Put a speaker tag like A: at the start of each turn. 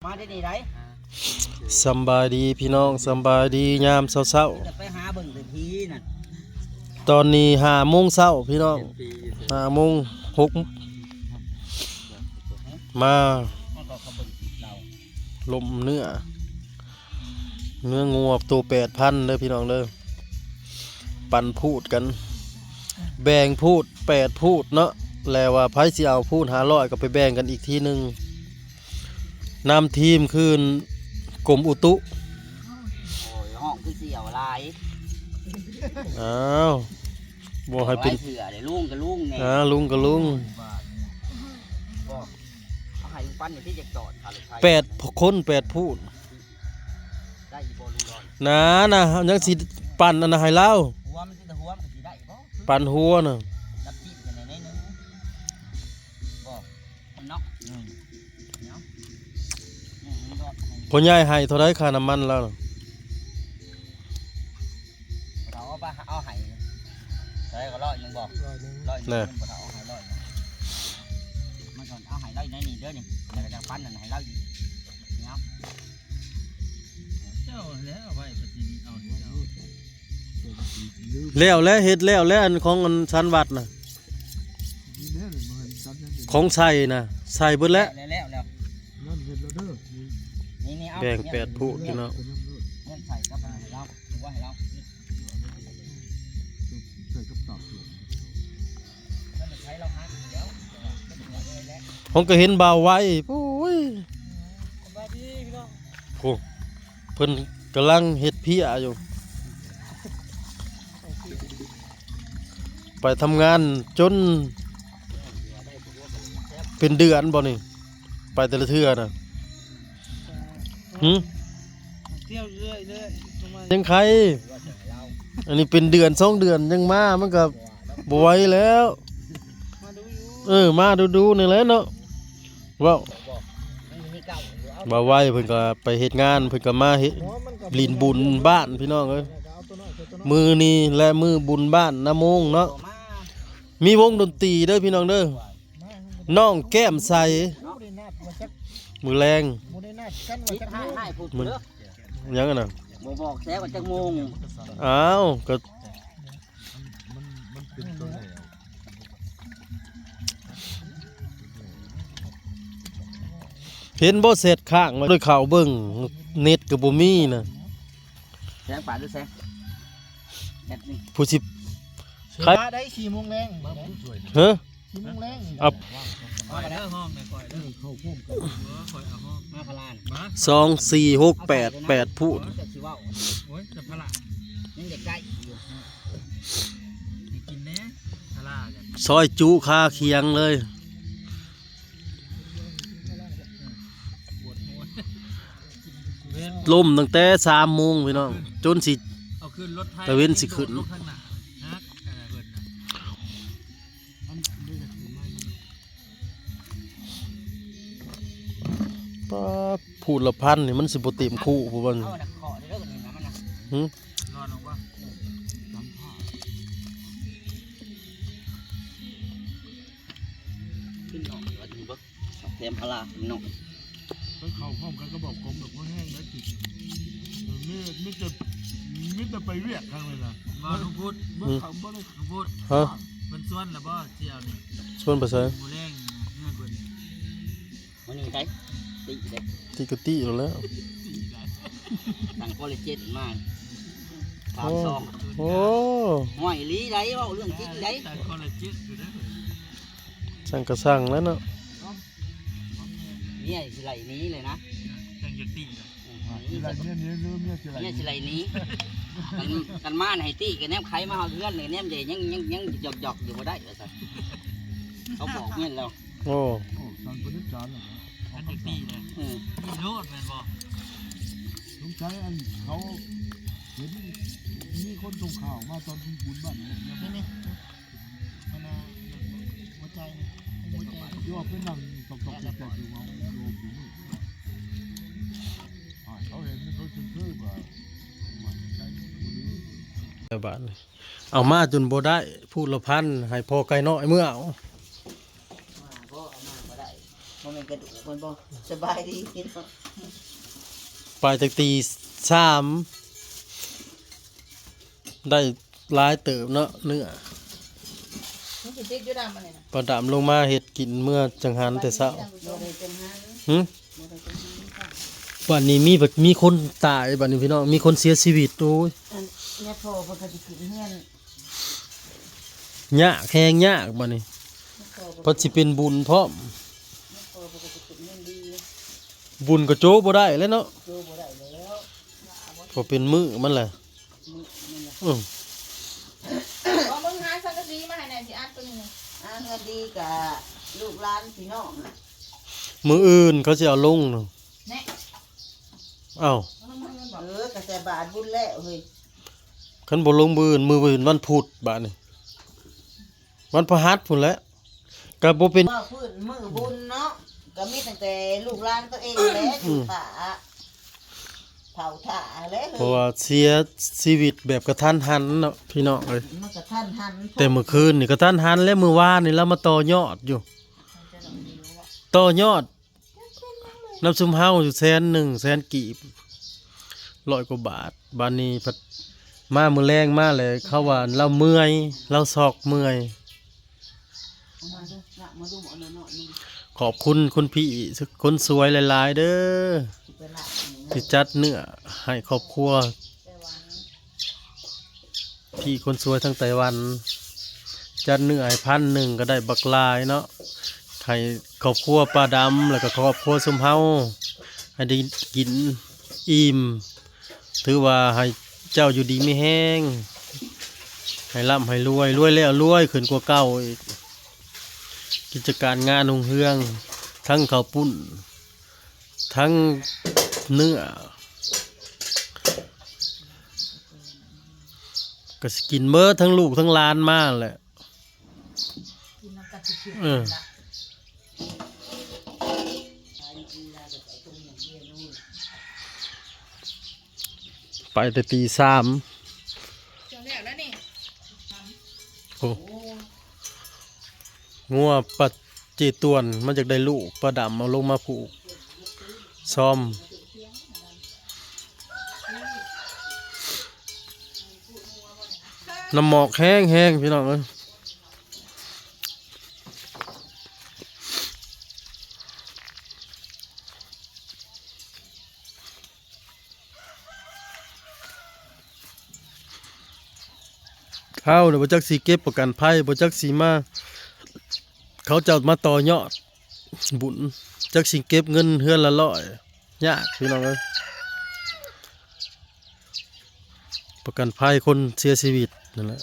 A: มาได้นี่ได้
B: สำบายดีพี่น้องสำบายดียามเช้า
A: จะไปหาเบิ่งเลยทีนั่น
B: ๆตอนนี้5 โมงเช้าพี่น้อง5 โมง 6มา
A: ก็เขาเบิ่งเรา
B: ลมเนื้องัวตัว 8,000เด้อพี่น้องเด้อปั่นพูดกันแบ่งพูด8พูดเนาะแล้วว่าไผสิเอาพูด500ก็ไปแบ่งกันอีกทีนึงนำทีมคืนกรมอุตุ
A: โอ้ยห้องคือเสี่ยวลาย
B: อ้าวบ่ให้เป็น
A: เถื่อเลยลุงกับลุงไง
B: ลุงกับลุง
A: เอาให้ลุงปั้นอยู่ที่จะจอด
B: 8 คน8พูด
A: ได้อีโบลุงดอน
B: นะยังสิปั่นอันน่ะให้เล่า
A: หัวมันสิหัวมันสิได้บ่
B: ปั่นหัวน่ะ
A: ดับจิ้มกันในนึงบ่มันน็อกเนาะ
B: พ่อใหญ่ให้เท่าไรค่าน้ำมันแล้ว
A: เราเอาให้ได้ก็100นึงบ่100นึงบ่เอาให้100มันก่อนเอาให้100ในนี่เด้อนี่แล้วก็จะปั้นนั่นให้เราอีกเนาะ
C: เจ้าแล้วไว้ปฏิทินเอาเจ้า
B: แล้วเฮ็ดแล้วอันของอันสันวัดน่ะของใส่น่ะใส่เบิดแล้วแบ่ง8พูดพี่น้อง
A: เงินใส่ก็ให้เราถือว่าให้เราใส่กับตอกใช้เราหาเดี๋ยว
B: ผมก็เห็นบ่าวไว้โอ้ย
C: สบายดีพี่น้อง
B: โอ้เพิ่นกำลังเฮ็ดเพียอยู่ไปทำงานจนเป็นเดือนบ่นี่ไปแต่ละเทื่อน่ะ
C: เที่ยวเรื่อย
B: ยังใครอันนี้เป็นเดือน2 เดือนยังมามันก็บ่ไหวแล้ว
C: มาดูอยู่
B: มาดูนี่แหละเนาะว้าวบ่ไหวเพิ่นก็ไปเฮ็ดงานเพิ่นก็มาเฮ็ดลินบุญบ้านพี่น้องเอ้ยมือนี้และมือบุญบ้านน้ำมงเนาะมีวงดนตรีเด้อพี่น้องเด้อน้องแก้มใสมือแรง
A: มือ
B: ยังไงน่ะ
A: บอกแซ่ว่าจังโมง
B: อ้าวก็เห็นบ่เสร็จข้างด้วยข่าวเบิ่งเน็ตก็บ่มีน่ะ
A: แซ่ป่าหรือแซ่
B: ผู้สิ
C: ใครได้4 โมงแรง
B: ฮะ
C: 4 โมงแรง
B: อับ
C: ปล่อยเด้อห้องไม่ปล่อยเด้อเข้าพุ่มกันปล่อยเอาห้อง
A: มาพลาน
B: 2 4 6 8 8พูด
C: โอ้ยจะพลา
A: ยังเด็กได้
C: กินแน่พลากัน
B: ซอยจุคาเคียงเลยล่มตั้งแต่3 โมงพี่น้องจนสิ
C: เอาขึ้นรถไทย
B: ตะเว้นสิขึ้นป้าพูดละพันนี่มันสิบ่เต็มคู่ผู้บ่น
A: นอนออกว่าขึ้นหนองอยู่ถึงบ่เต็มพลาหนอง
C: ไปเข้าพร้อมกันก็บอกกลมแบบว่าแห้งแล้วจิตมิจะไปเวียกทางเลยนะมาทุกพุทธเมื่อเขาบ่ได้ทุกพุทธมันส่วนแล้วบ่เจียวนี่
B: ส่วนภาษา
C: หมูแรงเมื่อก่อน
A: วันนี้ได้ตีได้
B: ตีกะตีแล้ว
A: ต่างคอลเลเจนมาก
B: 3 2โอ้
A: ห้อยลีได้เว้าเรื่องจริงได้
C: ต่างคอลเลเจนอยู่นะ
B: สั่งก็สั่งแล้วเนาะ
A: เนี่ยสิไหลนี้เลยนะ
C: จังจะตี
A: เนี่ยสิไหลนี้กันมาให้ตีกันแนมไข่มาเฮาเพื่อนเลยแนมใหญ่ยังหยอกอยู่บ่ได้ว่าซั่นเขาบอกเงี้ยแล้ว
B: โอ้
C: สั่งบริการอันจะตีเลยมีโลดแม่นบ่ลุงใช้อันเขาเห็นมีคนส่งข่าวมาตอนที่บุญบ้านนี่มันหัวใจยอดเป็นหนังตกๆแตกๆอยู่เอาโยมอยู่นี่เขาเห็นเขาจึงเพิ่มว่า
B: บาทเอามาจนบ่ได้พูดละพันให้พอไกลน้อยเมื่อเอา
A: บ่ได้บ่แม่น
D: กระดูกมันบ่สบายดีพี่น้อง
B: ไปตั้งตีสามได้หลายเติบเนาะเนื้อ
E: มันสิติดอยู่ดำมันนี่นะ
B: ปลาดำลงมาเฮ็ดกินเมื่อจังหันแต่เช้า
D: บ่ได้เป็นหัน
B: หึ
D: บ่ได้เป็นหันค่ะ
B: บัดนี้มีคนตายบัดนี้พี่น้องมีคนเสียชีวิตโอ้ย
D: อันแม่พ่อเพิ่นก็สิขึ้นเฮือน
B: ยากแฮงยากบัดนี้
D: แม่พ่อ
B: เพราะสิเป็นบุญพร้อม
D: เพิ่นก็สิขึ้นเฮือนดี
B: บุญก็โจบ่ได้แล้วเนาะ
D: โจบ่ได้แล้ว
B: เพราะเป็นมื้อมันแหละ
D: นี่ล่ะ
B: อือ
E: เอามึงหาสังกะสีมาให้แหน่สิอัดตัวนี้นี่
D: เฮือนดีกับลูกหลานพี่น้องน่ะ
B: มื้ออื่นเขาสิเอาลงเนาะ
E: แน่
B: อ้าว
E: มันบอก
D: ก็ใส่บาทบุญแล้วเฮ้ย
B: คันบ่ลงมื้ออื่นมื้ออื่นวันพุธบัดนี้วันพฤหัสพุ่นแหละก็บ่เป็น
D: ว่าพื้นมือบุญเนาะก็มีตั้งแต่ลูกหลานตัวเองแหละอยู่ป่าเผาถ่าแหละ
B: เพราะว่าเสียชีวิตแบบกระทันหันเนาะพี่น้องเอ้ย
D: มันก็ท่านหัน
B: แต่เมื่อคืนนี่กระทันหันและมื้อวานนี่เรามาต่อยอดอยู่ต่อยอดน้ำซุมเฮาอยู่100,000 100,000กีบ100 กว่าบาทบานนี้พัดมามื้อแรงมาเลยเขาว่าเราเมื่อยเราซอกเมื่อย
D: มาดูละมาดูหมอหน่อยนึง
B: ขอบคุณคุณพี่คนสวยหลายๆเด้อ
D: สิไปละ
B: ที่จัดเนื้อให้ครอบครัวพี่คนสวยทั้งไต้หวันจัดเนื้อให้1,000ก็ได้บักหลายเนาะให้ครอบครัวป้าดำแล้วก็ครอบครัวซุมเฮาให้ได้กินอิ่มถือว่าให้เจ้าอยู่ดีไม่แห้งให้ร่ำให้รวยรวยแล้วรวยขึ้นกว่าเก่าอีกกิจการงานรุ่งเรืองทั้งข้าวปุ้นทั้งเนื้อก็สกินเมื่อทั้งลูกทั้งหลานมาแหละ
E: กินน้ำกะทิ
B: เออไปแต่ตีสาม
E: เจ้าแล้วนี่
B: โอ้งัวปัดจีตวนมันจากได้ลูกปลาดำเอาลงมาผูกซ้อมน้ำหมอกแห้งแห้งพี่น้องเอ้ยข้าวเนี่ยบ่จักสีเก็บประกันภัยบ่จักสีมาเขาจะมาต่อยอดบุญจักสิเก็บเงินเฮือนละ100ยากพี่น้องเอ้ยประกันภัยคนเสียชีวิตนั่นแหละ